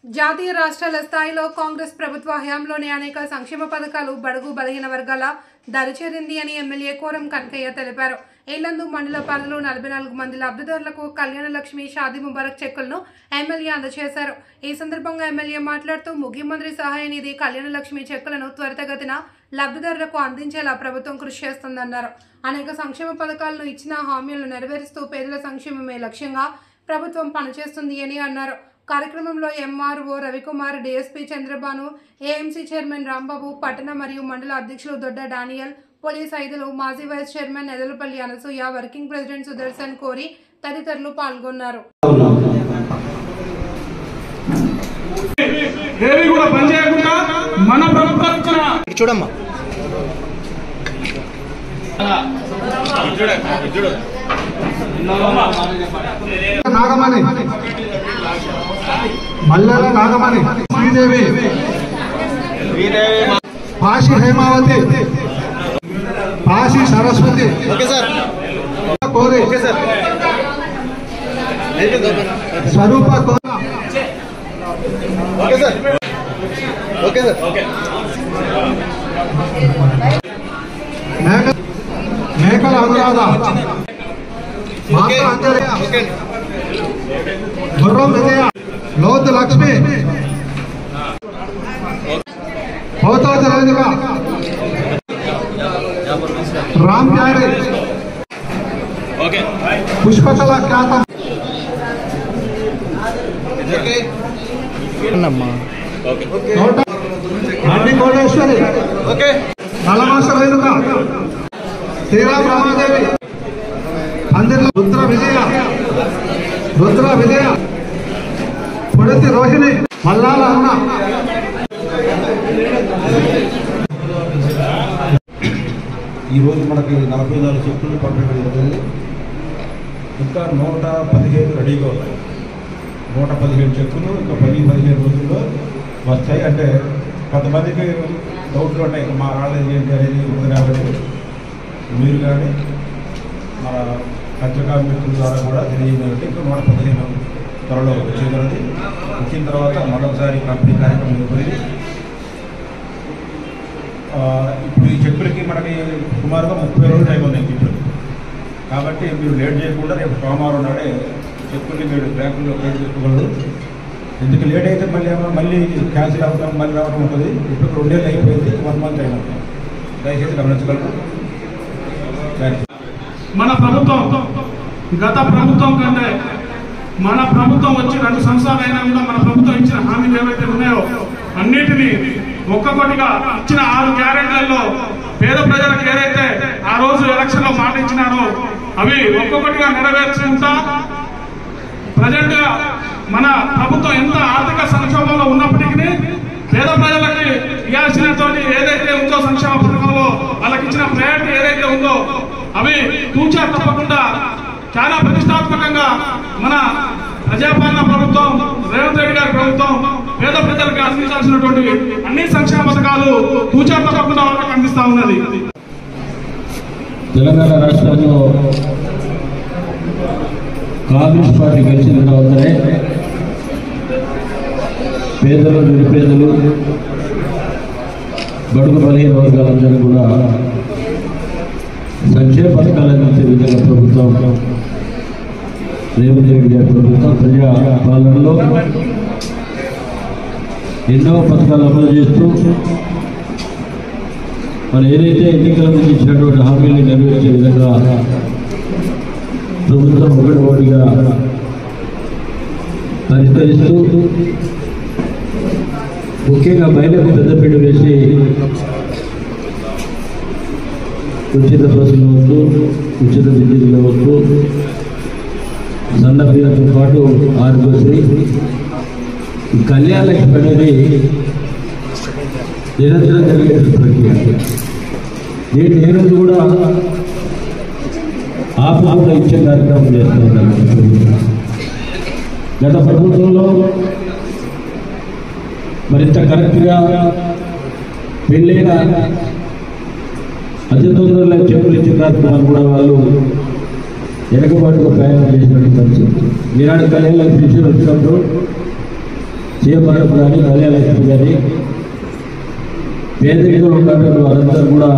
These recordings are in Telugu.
జాతీయ రాష్ట్రాల స్థాయిలో కాంగ్రెస్ ప్రభుత్వ హయాంలోనే అనేక సంక్షేమ పథకాలు బడుగు బలహీన వర్గాల దరిచేరింది అని ఎమ్మెల్యే కోరం కనకయ్య తెలిపారు. ఏలందు మండల పరిధిలో 44 మంది లబ్ధిదారులకు కళ్యాణ లక్ష్మి షాదీ ముబారక్ చెక్కులను ఎమ్మెల్యే అందజేశారు. ఈ సందర్భంగా ఎమ్మెల్యే మాట్లాడుతూ ముఖ్యమంత్రి సహాయ నిధి కళ్యాణ లక్ష్మి చెక్కులను త్వరితగతిన లబ్ధిదారులకు అందించేలా ప్రభుత్వం కృషి చేస్తుందన్నారు. అనేక సంక్షేమ పథకాలను ఇచ్చిన హామీలను నెరవేరుస్తూ పేదల సంక్షేమమే లక్ష్యంగా ప్రభుత్వం పనిచేస్తుంది అని అన్నారు. కార్యక్రమంలో MRO Ravikumar, DSP Chandrabhanu, AMC chairman Rambabu, పట్టణ మరియు మండల అధ్యక్షులు దొడ్డ డానియల్, పోలీస్ ఐదులు, మాజీ vice chairman Edalapalli Anasuya, working president Sudarshan Kori తదితరులు పాల్గొన్నారు. మల్లెల నాగమణి, శ్రీదేవి, పాసి హేమావతి, పాసి సరస్వతి, కోరి స్వరూప మేకల అనురాధ, గుర్రం విజయ, లోతు లక్ష్మి, పోతాజ రాజుగా, రామ్ ప్యారి, పుష్పకళ ఖ్యాత, కోటేశ్వరి, నలమాస రేణుక, శ్రీరామ్ రమాదేవి, అందరిలో రుద్ర విజయ, పొడతి రోహిణి, మల్లాల అన్న. ఈరోజు మనకి 44 చెక్కులు పంపిణీ జరిగింది. ఇంకా 115 రెడీగా ఉన్నాయి. 115 చెక్కులు ఇంకా 10-15 రోజుల్లో వస్తాయి. అంటే కొంతమందికి డౌట్లు ఉంటాయి, మా రాలేదు ఏంటి అనేది ఉంది. కాబట్టి మీరు కానీ మన పత్రికా మిత్రుల ద్వారా కూడా తెలియజేయాలంటే ఇంకా 115 త్వరలో వచ్చేది. వచ్చిన తర్వాత మరొకసారి పంపిణీ కార్యక్రమం అయిపోయింది. ఇప్పుడు ఈ చెక్కులకి మనకి సుమారుగా 30 రోజులు టైం ఉంది చెక్కులు. కాబట్టి మీరు లేట్ చేయకుండా రేపు సోమవారం నాడే చెక్కుల్ని మీరు బ్యాంకుల్లో క్రెడిట్ చేసుకోగలరు. ఎందుకు లేట్ అయితే మళ్ళీ క్యాన్సిల్ అవ్వడం, మళ్ళీ రావడం ఉంటుంది. ఇప్పుడు 2 నెలలు అయిపోయింది, 1 మంత్ టైం ఉంటుంది. దయచేసి గమనించగలరు. మన ప్రభుత్వం గత ప్రభుత్వం కంటే మన ప్రభుత్వం వచ్చి 2 సంవత్సరాలు అయినా కూడా మన ప్రభుత్వం ఇచ్చిన హామీలు ఏవైతే ఉన్నాయో అన్నిటినీ ఒక్కొక్కటిగా ఇచ్చిన 6 గ్యారెంటీలలో పేద ప్రజలకు ఏదైతే ఆ రోజు ఎలక్షన్ లో మాట ఇచ్చినారో అవి ఒక్కొక్కటిగా నెరవేర్చుకుంటా ప్రజెంట్ గా మన ప్రభుత్వం ఎంత ఆర్థిక సంక్షోభంలో ఉన్నప్పటికీ పేద ప్రజలకి ఇవ్వాల్సినటువంటి ఏదైతే ఉందో సంక్షేమ పథకంలో వాళ్ళకి ఇచ్చిన ప్రయారిటీ ఏదైతే ఉందో అవి తూచా తప్పకుండా చాలా ప్రతిష్టాత్మకంగా మన ప్రజాపాలన ప్రభుత్వం, రేవంత్ రెడ్డి గారి ప్రభుత్వం పేద ప్రజలకు అందించాల్సినటువంటి అన్ని సంక్షేమ పథకాలు తూచా తప్పకుండా వాళ్ళకి అందిస్తా ఉన్నది. తెలంగాణ రాష్ట్రంలో కాంగ్రెస్ పార్టీ గెలిచిన తర్వాతనే పేదలు, నిరుపేదలు, బడుగు బలహీన వర్గాలందరూ కూడా సంక్షేమ పథకాలు అందించే విధంగా ప్రభుత్వం, రేవంత్ రెడ్డి గారి ప్రభుత్వం ప్రజా పాలనలో ఎన్నో పథకాలు అమలు చేస్తూ మరి ఏదైతే ఎన్నికల నుంచి ఇచ్చినటువంటి హామీలను నెరవేర్చే విధంగా ప్రభుత్వం ఒకటిగా పరిష్కరిస్తూ ముఖ్యంగా మహిళలకు పెద్దపీట వేసి ఉచిత బస్సులు కావచ్చు, ఉచిత విద్యుత్ కావచ్చు, సన్న బియ్యంతో పాటు ఆరోగ్యశ్రీ, కళ్యాణ లక్ష్మి అనేది నిరంతరం జరిగే ప్రక్రియ. నేను ఏ రోజు కూడా ఆపకుండా ఇచ్చే కార్యక్రమం చేస్తున్నాను. గత ప్రభుత్వంలో మరింత కరెక్ట్గా పెళ్ళైన అతి తొందరలో చెప్పులు ఇచ్చే కార్యక్రమాలు కూడా వాళ్ళు వెనకబాటుగా ప్రయాణం చేసినటువంటి పరిస్థితి. ఈనాడు కళ్యాణ లక్ష్మి వచ్చినప్పుడు సీఎంఆర్ఎఫ్ కానీ కళ్యాణలక్ష్మి కానీ పేదరికంలో ఉన్నటువంటి వారందరూ కూడా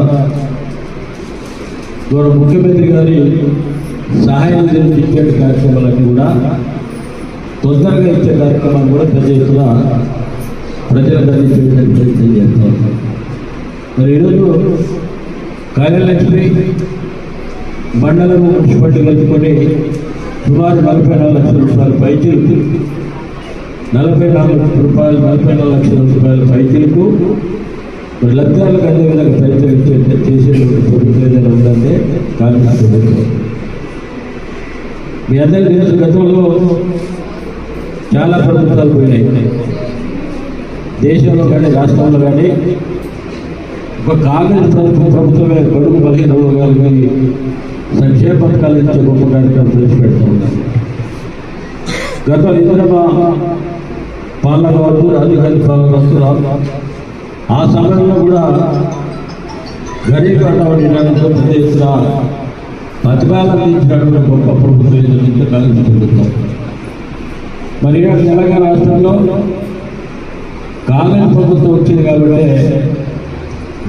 గౌరవ ముఖ్యమంత్రి గారి సహాయ నిధులు ఇచ్చే కార్యక్రమాలన్నీ కూడా తొందరగా ఇచ్చే కార్యక్రమాలు కూడా పెద్ద ఎత్తున ప్రజలందరినీ చేయడానికి ప్రయత్నం చేస్తాం. మరి ఈరోజు కళ్యాణలక్ష్మి మండలం మున్సిపాలిటీ కలుపుకొని సుమారు 44 లక్షల రూపాయల పైచీలకు 44 లక్షల రూపాయల పైచీలకు మరి లబ్ధిదారులకు అదే విధంగా ప్రయత్నం చేసేటువంటి ప్రభుత్వం ఏదైనా ఉందంటే కాంగ్రెస్ ప్రభుత్వం. మీ అందరికీ తెలుసు, గతంలో చాలా ప్రభుత్వాలు పోయినాయి. దేశంలో కానీ రాష్ట్రంలో కానీ ఒక కాంగ్రెస్ ప్రభుత్వమే బడుగు బలహీన వర్గాలకి సంక్షేమ పథకాలు ఇచ్చే గొప్ప కార్యక్రమం ప్రవేశపెడుతూ ఉన్నారు. గత ఇందిరమ్మ పాలన వరకు రాజీవ్ గాంధీ పాలన వరకు ఆ సమయంలో కూడా గరీబ్ అన్నవాడితో పెద్ద ఎత్తున పథకాలను ఇచ్చినటువంటి గొప్ప ప్రభుత్వం ఏదైతే కాంగ్రెస్ ప్రభుత్వం. మరి తెలంగాణ రాష్ట్రంలో కాంగ్రెస్ ప్రభుత్వం వచ్చింది కాబట్టి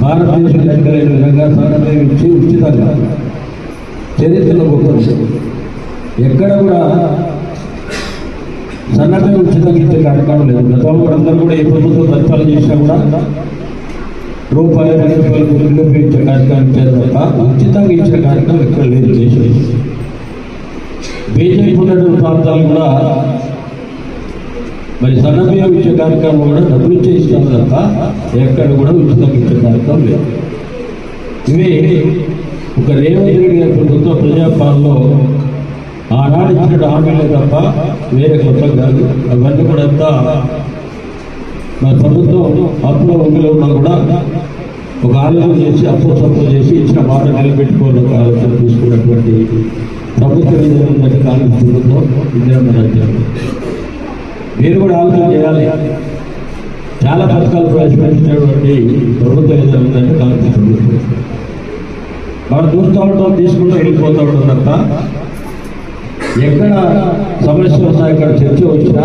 భారతదేశం ఎక్కడైన విధంగా సన్నబియ్యం ఇచ్చి ఉచితంగా చరిత్రలో గొప్ప విషయం. ఎక్కడ కూడా సన్నబియ్యం ఉచితంగా ఇచ్చే కార్యక్రమం లేదు. గతంలో అందరూ కూడా ఏ ప్రభుత్వం పరిపాలన చేసినా కూడా రూపాయి 2 రూపాయలు ఇల్లు ఇచ్చే కార్యక్రమం ఇచ్చారు తప్ప ఉచితంగా ఇచ్చే కార్యక్రమం ఎక్కడ లేదు దేశం. బీజేపీ ఉన్నటువంటి ప్రాంతాలు కూడా మరి సన్నబియ్యం ఇచ్చే కార్యక్రమం కూడా డబ్బులు ఇచ్చే ఇస్తాం తప్ప ఎక్కడ కూడా ఉచితంగా ఇచ్చే కార్యక్రమం లేదు. ఇవి ఒక రేవంత్ రెడ్డి గారి ప్రభుత్వ ప్రజాపాలనలో ఆనాడు ఇచ్చిన హామీలే తప్ప వేరే కొత్త కాదు. అవన్నీ కూడా అంతా మన ప్రభుత్వం అప్పులో ఊపిలో ఉన్నా కూడా ఒక ఆలోచన చేసి అప్పు చేసి ఇచ్చిన మాట నిలబెట్టుకోవాలని ఒక ఆలోచన తీసుకున్నటువంటి ప్రభుత్వం ఏదైనా కాంగ్రెస్ ప్రభుత్వం ఇందిరమ్మ రాజ్యాంగం. మీరు కూడా ఆలోచన చేయాలి. చాలా పథకాలు ప్రవేశపెట్టినటువంటి ప్రభుత్వం ఏదైనా ఉందంటే కాంగ్రెస్ ప్రభుత్వం. మనం చూస్తూ ఉంటాం, తీసుకుంటూ వెళ్ళిపోతూ ఉంటాం తప్ప ఎక్కడ సమస్యలు ఉన్నా ఇక్కడ చర్చ వచ్చినా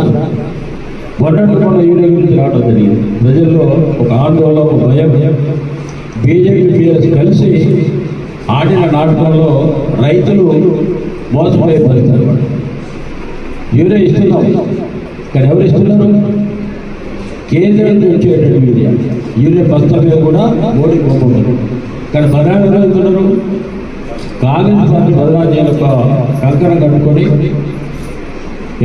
మొన్నటి కూడా యూరియా గురించి రావడం జరిగింది. ప్రజల్లో ఒక ఆందోళన, ఒక భయం. బీజేపీ టీఆర్ఎస్ కలిసి ఆడిన నాటకంలో రైతులు మోసపోయే పరిస్థితి. యూరియా ఇస్తున్నాం, ఇక్కడ ఎవరు ఇస్తున్నారు? కేంద్రం నుంచి వచ్చేటువంటి యూరియా బస్తా మీద కూడా మోడీ పంపుతున్నారు. ఇక్కడ బనానా వెళ్తున్నారు. కాంగ్రెస్ పార్టీ బదనాజీల కంకణం కట్టుకొని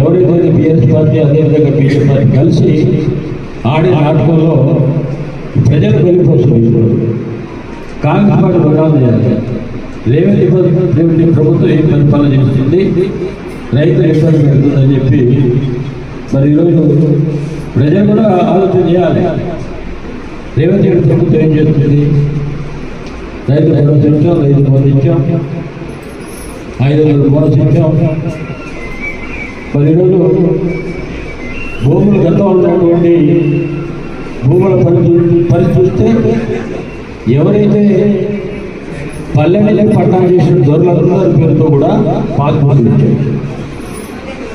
ఎవరైతే బీఆర్ఎస్ పార్టీ అదేవిధంగా బీజేపీ పార్టీ కలిసి ఆడిన నాటకంలో ప్రజలు వెళ్ళిపోతున్నారు. కాంగ్రెస్ పార్టీ బదనాలు చేయాలి. రేవంత్ ప్రభుత్వం ఏం పరిపాలన చేస్తుంది, రైతులు ఇబ్బంది పెడుతుందని చెప్పి మరి ఈరోజు ప్రజలు కూడా ఆలోచన చేయాలి. రేవంత్ రెడ్డి ప్రభుత్వం ఏం చేస్తుంది? రైతు భరోసా ఇచ్చాం, రైతు బంధు ఇచ్చాం, 500 బోనస్ ఇచ్చాం. మరి ఈరోజు భూములు గతంలో ఉన్నటువంటి భూముల పరిస్థితి చూస్తే ఎవరైతే పల్లెని పట్టణం చేసిన దొరలందరి పేరుతో కూడా పాస్పోర్ట్లు ఇచ్చారు.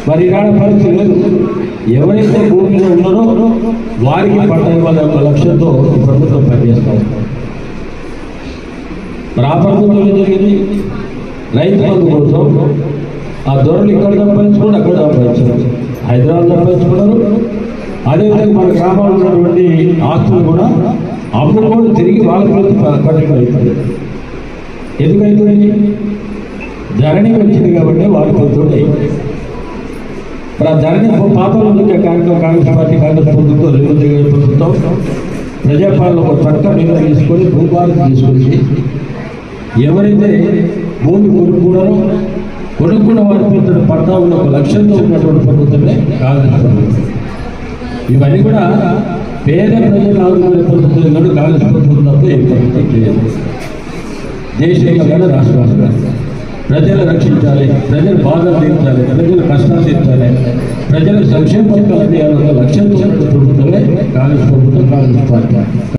మరి ఈనాడు పరిస్థితి లేదు. ఎవరైతే భూమిలో ఉన్నారో వారికి పట్టణ ఇవ్వాలి ఒక లక్ష్యంతో ప్రభుత్వం పనిచేస్తారు. మరి ఆ ప్రభుత్వం ఏం జరిగింది? రైతు బంధు కోసం ఆ దొరలు ఇక్కడ సంపాదించుకుని అక్కడ సంపాదించారు. హైదరాబాద్ సంపాదించుకున్నారు. అదేవిధంగా మన గ్రామాల్లో ఉన్నటువంటి ఆస్తులు కూడా అమ్ముకొని తిరిగి వాళ్ళకి కట్టుకు అవుతుంది. ఎందుకైతుంది? ధరణి వచ్చింది కాబట్టి వాళ్ళు పొద్దుంటాయి. మరి ఆ ధరణి పాపంలో ఉండే కార్యక్రమం కాంగ్రెస్ పార్టీ, కాంగ్రెస్ ప్రభుత్వం, రేవంత్ రెడ్డి ప్రభుత్వం ప్రజాపాలన ఒక చట్టం నిర్ణయం తీసుకొని భూభారతి తీసుకొచ్చి ఎవరైతే భూమి కొనుక్కున్న వారి పేరు పట్టా ఉన్న ఒక లక్ష్యంతో ఉన్నటువంటి ప్రభుత్వమే కాంగ్రెస్ ప్రభుత్వం. ఇవన్నీ కూడా పేద ప్రజలు ఆదుకునే ప్రభుత్వం కూడా కాంగ్రెస్ ప్రభుత్వం తప్ప ఏ ప్రభుత్వం చేయదు. దేశంలో కానీ రాష్ట్రాలు ప్రజలు రక్షించాలి, ప్రజలు బాధలు తీర్చాలి, ప్రజలు కష్టాలు తీర్చాలి, ప్రజలకు సంక్షేమ పథకాలు అందియాలన్న లక్ష్యంతో ప్రభుత్వమే కాంగ్రెస్ ప్రభుత్వం, కాంగ్రెస్ పార్టీ.